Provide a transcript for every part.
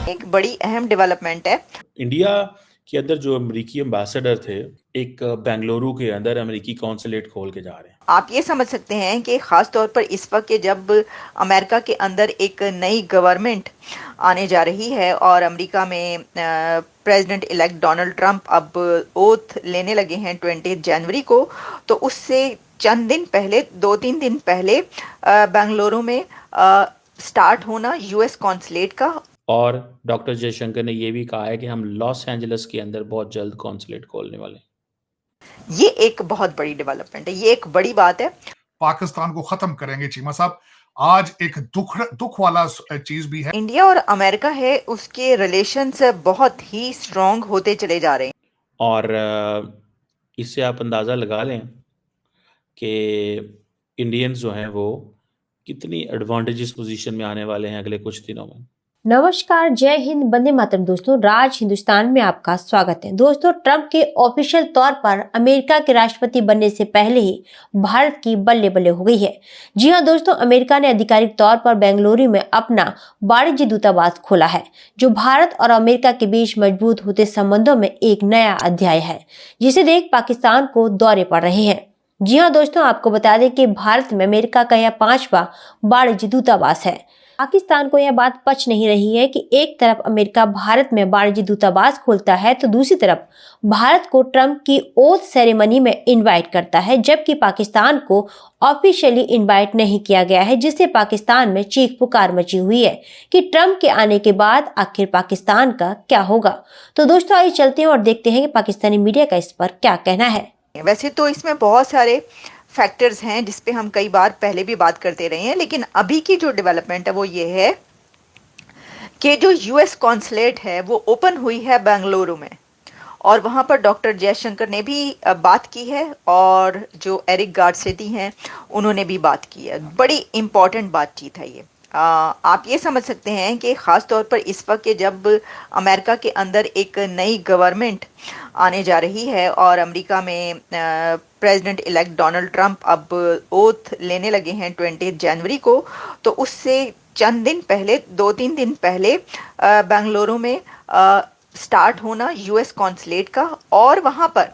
एक बड़ी अहम डेवलपमेंट है। इंडिया के अंदर जो अमेरिकी एम्बेसडर थे, एक बेंगलुरु के अंदर अमेरिकी कॉन्सुलेट खोल के जा रहे हैं। आप ये समझ सकते हैं कि ख़ास तौर पर इस वक्त के जब अमेरिका के अंदर एक नई गवर्नमेंट आने जा रही है और अमेरिका में प्रेसिडेंट इलेक्ट डोनाल्ड ट्रंप अब ओथ लेने लगे हैं 20 जनवरी को, तो उससे चंद दिन पहले, 2-3 दिन पहले बेंगलुरु में स्टार्ट होना यूएस कॉन्सुलेट का। और डॉक्टर जयशंकर ने यह भी कहा है कि हम लॉस एंजलिस के अंदर बहुत जल्द कॉन्सुलेट खोलने वाले हैं। ये एक बहुत बड़ी डेवलपमेंट है, ये एक बड़ी बात है। पाकिस्तान को खत्म करेंगे चीमा साहब। आज एक दुख वाला चीज भी है। इंडिया और अमेरिका है उसके रिलेशंस बहुत ही स्ट्रांग होते चले जा रहे हैं। और इससे आप अंदाज़ा लगा लें कि इंडियंस जो हैं वो कितनी एडवांटेजेस पोजीशन में आने वाले हैं अगले कुछ दिनों में। नमस्कार, जय हिंद, वंदे मातरम। दोस्तों, राज हिंदुस्तान में आपका स्वागत है। दोस्तों, ट्रंप के ऑफिशियल तौर पर अमेरिका के राष्ट्रपति बनने से पहले ही भारत की बल्ले बल्ले हो गई है। जी हां दोस्तों, अमेरिका ने आधिकारिक तौर पर बेंगलुरु में अपना वाणिज्य दूतावास खोला है, जो भारत और अमेरिका के बीच मजबूत होते संबंधों में एक नया अध्याय है, जिसे देख पाकिस्तान को दौरे पड़ रहे हैं। जी हाँ दोस्तों, आपको बता दें कि भारत में अमेरिका का यह 5वां वाणिज्य दूतावास है। पाकिस्तान को यह बात पच नहीं रही है कि एक तरफ अमेरिका भारत में वाणिज्य दूतावास खोलता है तो दूसरी तरफ भारत को ट्रंप की ओथ सेरेमनी में इनवाइट करता है, जबकि पाकिस्तान को ऑफिशियली इनवाइट नहीं किया गया है, जिससे पाकिस्तान में चीख पुकार मची हुई है कि ट्रंप के आने के बाद आखिर पाकिस्तान का क्या होगा। तो दोस्तों, आइए चलते हैं और देखते हैं कि पाकिस्तानी मीडिया का इस पर क्या कहना है। वैसे तो इसमें बहुत सारे फैक्टर्स हैं जिस पे हम कई बार पहले भी बात करते रहे हैं, लेकिन अभी की जो डेवलपमेंट है वो ये है कि जो यूएस कॉन्सुलेट है वो ओपन हुई है बेंगलुरु में, और वहाँ पर डॉक्टर जयशंकर ने भी बात की है और जो एरिक गारसेटी हैं उन्होंने भी बात की है। बड़ी इम्पॉर्टेंट बातचीत है ये। आप ये समझ सकते हैं कि ख़ास तौर पर इस वक्त के जब अमेरिका के अंदर एक नई गवर्नमेंट आने जा रही है और अमेरिका में प्रेसिडेंट इलेक्ट डोनाल्ड ट्रंप अब ओथ लेने लगे हैं 20 जनवरी को, तो उससे चंद दिन पहले, 2-3 दिन पहले बेंगलुरु में स्टार्ट होना यूएस कॉन्सुलेट का, और वहाँ पर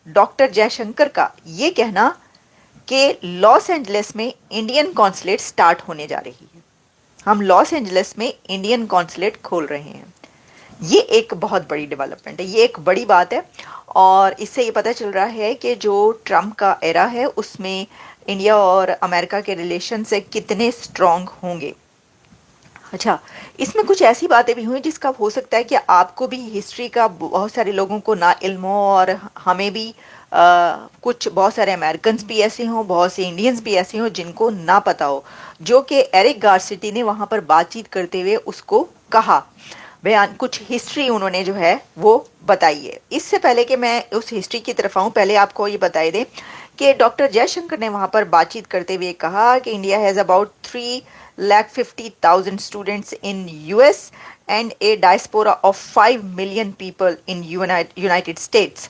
डॉक्टर जयशंकर का ये कहना कि लॉस एंजलिस में इंडियन कॉन्सुलेट स्टार्ट होने जा रही है, हम लॉस एंजलिस में इंडियन कॉन्सुलेट खोल रहे हैं। ये एक बहुत बड़ी डेवलपमेंट है, ये एक बड़ी बात है, और इससे ये पता चल रहा है कि जो ट्रंप का एरा है उसमें इंडिया और अमेरिका के रिलेशन से कितने स्ट्रॉन्ग होंगे। अच्छा, इसमें कुछ ऐसी बातें भी हुई जिसका हो सकता है कि आपको भी हिस्ट्री का बहुत सारे लोगों को ना इल्म हो, और हमें भी कुछ बहुत सारे अमेरिकन्स भी ऐसे हों, बहुत से इंडियंस भी ऐसे हों जिनको ना पता हो, जो कि एरिक गारसिटी ने वहाँ पर बातचीत करते हुए उसको कहा, बयान, कुछ हिस्ट्री उन्होंने जो है वो बताई है। इससे पहले कि मैं उस हिस्ट्री की तरफ आऊँ, पहले आपको ये बताई दें कि डॉक्टर जयशंकर ने वहाँ पर बातचीत करते हुए कहा कि India has about 3,50,000 students in US and a diaspora of 5 million people in United States,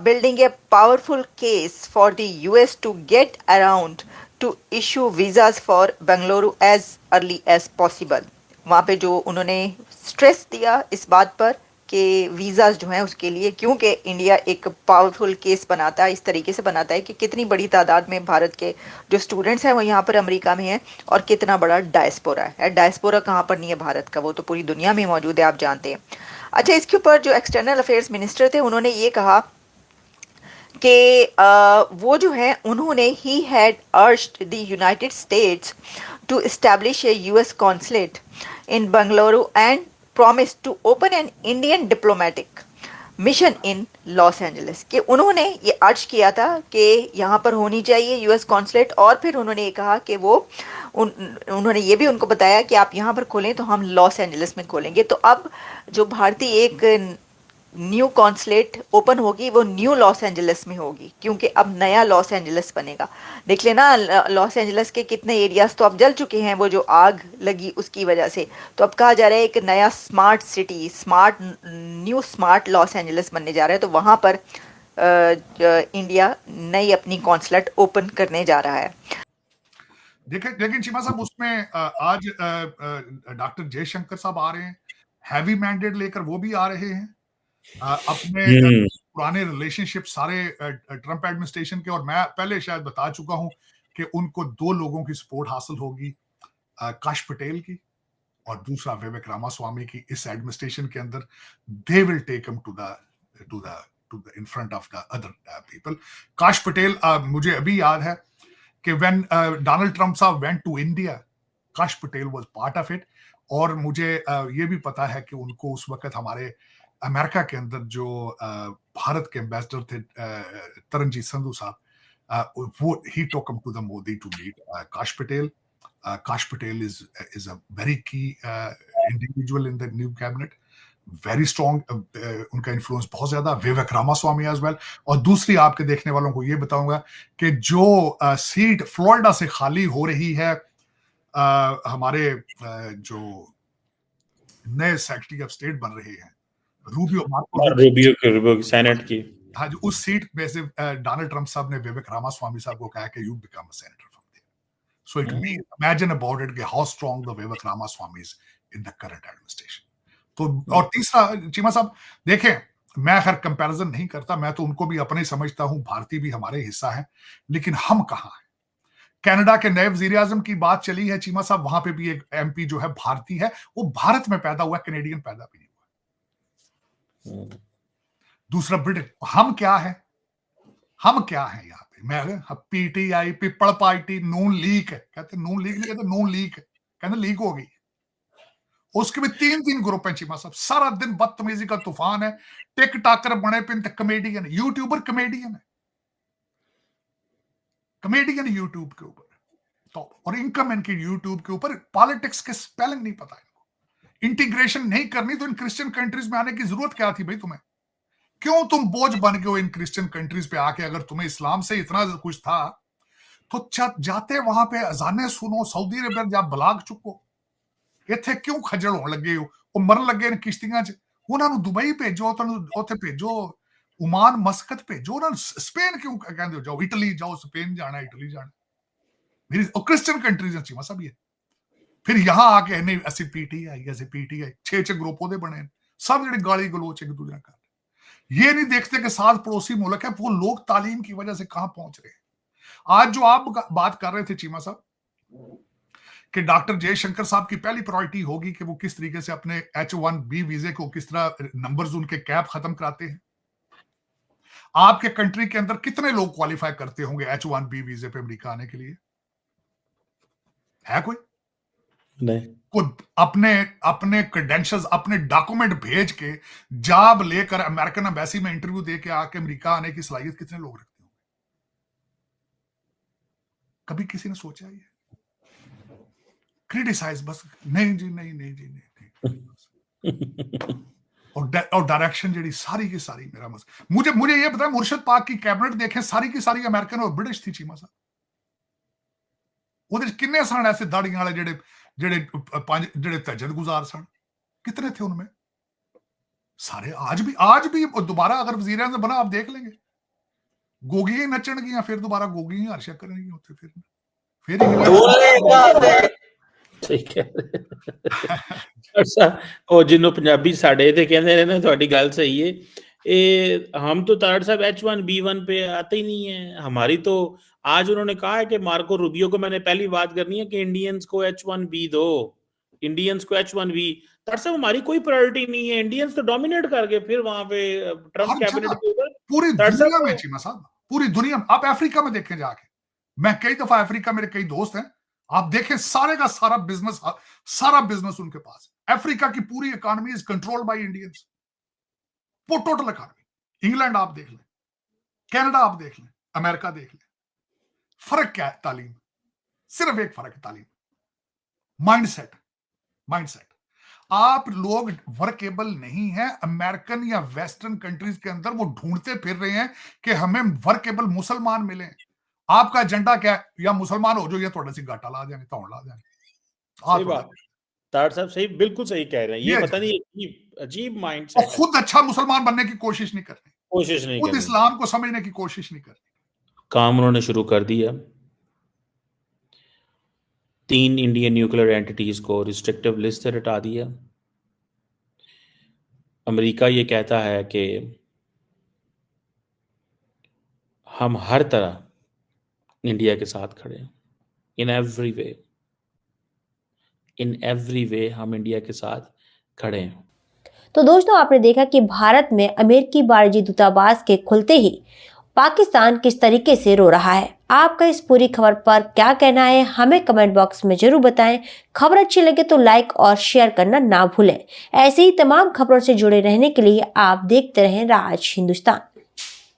building a powerful case for the US to get around to issue visas for Bengaluru as early as possible। वहाँ पे जो उन्होंने stress दिया इस बात पर कि visas जो हैं उसके लिए, क्योंकि इंडिया एक पावरफुल केस बनाता है, इस तरीके से बनाता है कि कितनी बड़ी तादाद में भारत के जो स्टूडेंट्स हैं वो यहाँ पर अमेरिका में हैं, और कितना बड़ा डायस्पोरा है। डायस्पोरा कहाँ पर नहीं है भारत का, वो तो पूरी दुनिया में मौजूद है, आप जानते हैं। अच्छा, इसके ऊपर जो एक्सटर्नल अफेयर्स मिनिस्टर थे उन्होंने ये कहा कि वो जो है उन्होंने ही had urged the United States to establish a US consulate in Bengaluru and promised to open an Indian diplomatic mission in Los Angeles। कि उन्होंने ये अर्ज किया था कि यहाँ पर होनी चाहिए यूएस कॉन्सुलेट, और फिर उन्होंने ये कहा कि वो उन्होंने ये भी उनको बताया कि आप यहाँ पर खोलें तो हम लॉस एंजलिस में खोलेंगे। तो अब जो भारतीय एक न्यू कॉन्सुलेट ओपन होगी वो न्यू लॉस एंजलिस में होगी, क्योंकि अब नया लॉस एंजलिस बनेगा। देख लेना, लॉस एंजलिस के कितने एरियाज तो अब जल चुके हैं, वो जो आग लगी उसकी वजह से। तो अब कहा जा रहा है एक नया smart city, new smart Los Angeles बनने जा रहा है, तो वहाँ पर इंडिया नई अपनी कॉन्सुलेट ओपन करने जा रहा है। लेकिन चीमा साहब, उसमें आज डॉक्टर जयशंकर साहब आ रहे हैं, हैवी मैंडेट लेकर वो भी आ रहे हैं। अपने पुराने रिलेशनशिप सारे ट्रंप एडमिनिस्ट्रेशन के, और मैं पहले शायद बता चुका हूं कि उनको 2 लोगों की सपोर्ट हासिल होगी, काश पटेल की और दूसरा विवेक रामास्वामी की। इस एडमिनिस्ट्रेशन के अंदर they will take him to the in front of the other people. Kash Patel, मुझे अभी याद है कि व्हेन डोनाल्ड ट्रंप साहब went to India, Kash Patel was part of it. और मुझे ये भी पता है कि उनको उस वक्त हमारे अमेरिका के अंदर जो भारत के एम्बेसडर थे तरनजीत संधू साहब, वो ही took him to the Modi to meet Kash Patel. Kash Patel is a very key individual in the new cabinet, very strong, उनका इन्फ्लुएंस बहुत ज्यादा। विवेक रामास्वामी एज वेल। और दूसरी आपके देखने वालों को ये बताऊंगा कि जो सीट फ्लोरिडा से खाली हो रही है, हमारे जो नए सेक्रेटरी ऑफ स्टेट बन रहे हैं रूबियो की सेनेट की, हाँ जी, उस सीट में से डोनाल्ड ट्रंप साहब ने विवेक रामास्वामी साहब को कहा कि you become a senator from there. So it mean imagine about it कि how strong the Vivek Ramaswamy is in the current administration. तो और तीसरा चीमा साहब देखें, मैं हर कंपैरिजन नहीं करता, मैं तो उनको भी अपने समझता हूं, भारतीय भी हमारे हिस्सा है, लेकिन हम कहां हैं? कनाडा के नए वजीर आजम की बात चली है चीमा साहब, वहां पे भी एक एमपी जो है भारतीय है, वो भारत में पैदा हुआ, कैनेडियन पैदा भी नहीं हुआ। दूसरा ब्रिटिश। हम क्या है? हम क्या है यहाँ पे? मैं पीटीआई, पीपल पार्टी, नून लीग है, कहते नून लीग नहीं कहते, नून लीग है, कहते लीग हो गई। उसके भी 3 ग्रुप हैं चीमा साहब, सारा दिन बदतमीजी का तूफान है। टिक टाकर बने पिन कमेडियन, यूट्यूबर कमेडियन है, कमेडियन यूट्यूब के ऊपर तो, और इनकम इनकी यूट्यूब के ऊपर। पॉलिटिक्स के स्पेलिंग नहीं पता इनको। इंटीग्रेशन नहीं करनी तो इन क्रिश्चियन कंट्रीज में आने की जरूरत क्या थी भाई तुम्हें? क्यों तुम बोझ बन गए हो इन क्रिश्चियन कंट्रीज पे आके? अगर तुम्हें इस्लाम से इतना कुछ था तो जाते वहां पे अजाने सुनो, सऊदी अरब जा बलाग चुको, इत्थे क्यों खजल होने लगे हो? वो मरन लगे ने किश्तियां च, उन्होंने दुबई भेजो, उत्थे भेजो, ओमान मस्कत भेजो, उन्होंने स्पेन क्यों कहते हो जाओ, इटली जाओ, स्पेन जाना, इटली जाना, मेरी क्रिश्चियन कंट्रीज अच्छी सब ये। फिर यहां आके नहीं ऐसी पीटीआई, ऐसी पीटीआई, 6 ग्रुप ओदे बने, सब जेडे गाली गलोच एक दूसरे का। ये नहीं देखते कि साथ पड़ोसी मुल्क है, वो लोग तालीम की वजह से कहां पहुंच रहे हैं। आज जो आप बात कर रहे थे चीमा साहब कि डॉक्टर जयशंकर साहब की पहली प्रायोरिटी होगी कि वो किस तरीके से अपने H1B वीजे को, किस तरह नंबर्स उनके कैप खत्म कराते हैं। आपके कंट्री के अंदर कितने लोग क्वालिफाई करते होंगे H1B वीजे पे अमेरिका आने के लिए? है कोई? नहीं। खुद अपने क्रेडेंशियल्स, अपने डॉक्यूमेंट भेज के, जॉब लेकर अमेरिकन एम्बेसी में इंटरव्यू दे के आके अमेरिका आने की सलाहियत कितने लोग रखते होंगे? कभी किसी ने सोचा ये? क्रिटिसाइज बस, नहीं जी, नहीं नहीं जी, नहीं। और डायरेक्शन जी सारी की सारी मेरा मुझे ये पता है, मुर्शद पाक की कैबिनेट देखें, सारी की सारी अमेरिकन और ब्रिटिश थी चीमा साहब। ਉਹਦੇ किन्ने सन ऐसे दाड़ियां वाले जेडे तहज्जुद गुजार सन, कितने थे उनमें? सारे आज भी दोबारा अगर वजीर आज़म बना, आप देख लेंगे, गोगियां नचणगियां, फिर दोबारा गोगियां हर्षा करेंगी उत्थे, फिर ठीक है। अच्छा, ਉਹ ਜਿਹਨੂੰ ਪੰਜਾਬੀ ਸਾਡੇ ਤੇ ਕਹਿੰਦੇ ਨੇ ਨਾ, ਤੁਹਾਡੀ ਗੱਲ सही है। हम तो तारड़ साहब H1B1 पे आते ही नहीं है हमारी। तो आज उन्होंने कहा है कि मार्को रूबियो को, मैंने पहली बात करनी है कि इंडियंस को H1B दो, इंडियंस को H1B। तारड़ साहब हमारी कोई प्रायोरिटी नहीं है, इंडियंस तो डोमिनेट करके फिर वहां पे ट्रम्प कैबिनेट के ऊपर पूरी दुनिया में चीमा साहब, पूरी दुनिया। आप अफ्रीका में देखें जाके, मैं कई दफा अफ्रीका, मेरे कई दोस्त हैं, आप देखें सारे का सारा बिजनेस उनके पास। अफ्रीका की पूरी economy is controlled by Indians, वो टोटल इकोनॉमी। इंग्लैंड आप देख लें, कनाडा आप देख लें, अमेरिका देख लें, फर्क क्या है? तालीम, सिर्फ एक फर्क है, तालीम। माइंडसेट। आप लोग वर्केबल नहीं है। अमेरिकन या वेस्टर्न कंट्रीज के अंदर वो ढूंढते फिर रहे हैं कि हमें वर्केबल मुसलमान मिले। आपका एजेंडा क्या है? या मुसलमान हो जो, या थोड़ा सी गाटा ला जाएंगे, तौड़ ला जाएंगे। सही बात, तारड़ साहब सही, बिल्कुल सही कह रहे हैं। ये पता नहीं अजीब माइंडसेट है। खुद अच्छा मुसलमान बनने की कोशिश नहीं करते, खुद इस्लाम को समझने की कोशिश नहीं करते। काम उन्होंने शुरू कर दिया। 3 इंडियन न्यूक्लियर एंटिटीज को रिस्ट्रिक्टिव लिस्ट से हटा दिया। अमेरिका ये कहता है कि हम हर तरह इंडिया के साथ खड़े हैं, इन एवरी वे हम इंडिया के साथ खड़े हैं। तो दोस्तों, आपने देखा कि भारत में अमेरिकी वाणिज्य दूतावास के खुलते ही पाकिस्तान किस तरीके से रो रहा है। आपका इस पूरी खबर पर क्या कहना है, हमें कमेंट बॉक्स में जरूर बताएं। खबर अच्छी लगे तो लाइक और शेयर करना ना भूलें। ऐसे ही तमाम खबरों से जुड़े रहने के लिए आप देखते रहें राज हिंदुस्तान।